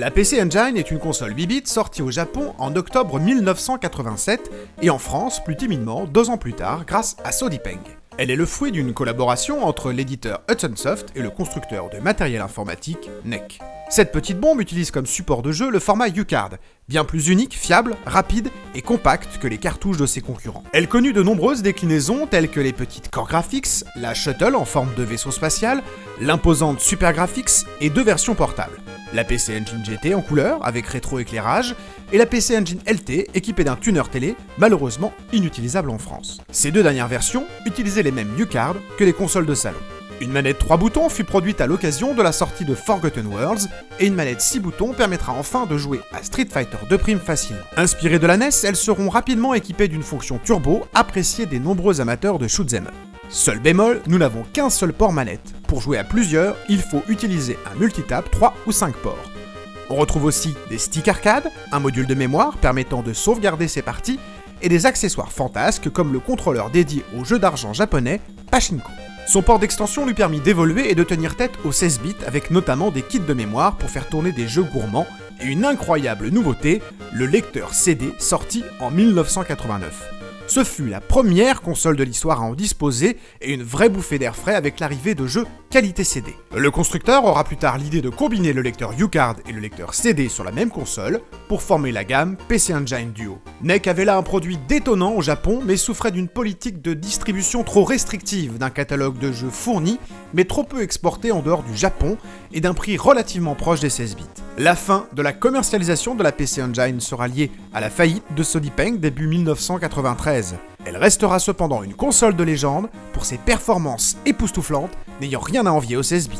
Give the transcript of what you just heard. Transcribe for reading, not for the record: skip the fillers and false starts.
La PC Engine est une console 8 bits sortie au Japon en octobre 1987 et en France plus timidement 2 ans plus tard grâce à Sodipeng. Elle est le fruit d'une collaboration entre l'éditeur Hudson Soft et le constructeur de matériel informatique NEC. Cette petite bombe utilise comme support de jeu le format U-Card, bien plus unique, fiable, rapide et compact que les cartouches de ses concurrents. Elle connut de nombreuses déclinaisons telles que les petites Core Graphics, la Shuttle en forme de vaisseau spatial, l'imposante Super Graphics et 2 versions portables. La PC Engine GT en couleur avec rétro-éclairage et la PC Engine LT équipée d'un tuner télé, malheureusement inutilisable en France. Ces 2 dernières versions utilisaient les mêmes U-Cards que les consoles de salon. Une manette 3 boutons fut produite à l'occasion de la sortie de Forgotten Worlds, et une manette 6 boutons permettra enfin de jouer à Street Fighter 2 Prime facilement. Inspirées de la NES, elles seront rapidement équipées d'une fonction turbo appréciée des nombreux amateurs de shoot'em up. Seul bémol, nous n'avons qu'un seul port manette. Pour jouer à plusieurs, il faut utiliser un multitap 3 ou 5 ports. On retrouve aussi des sticks arcade, un module de mémoire permettant de sauvegarder ses parties, et des accessoires fantasques comme le contrôleur dédié au jeu d'argent japonais Pachinko. Son port d'extension lui permit d'évoluer et de tenir tête aux 16 bits avec notamment des kits de mémoire pour faire tourner des jeux gourmands et une incroyable nouveauté, le lecteur CD sorti en 1989. Ce fut la première console de l'histoire à en disposer et une vraie bouffée d'air frais avec l'arrivée de jeux qualité CD. Le constructeur aura plus tard l'idée de combiner le lecteur U-Card et le lecteur CD sur la même console pour former la gamme PC Engine Duo. NEC avait là un produit détonnant au Japon mais souffrait d'une politique de distribution trop restrictive, d'un catalogue de jeux fourni mais trop peu exporté en dehors du Japon et d'un prix relativement proche des 16 bits. La fin de la commercialisation de la PC Engine sera liée à la faillite de Sodipeng début 1993. Elle restera cependant une console de légende pour ses performances époustouflantes, n'ayant rien à envier aux 16 bits.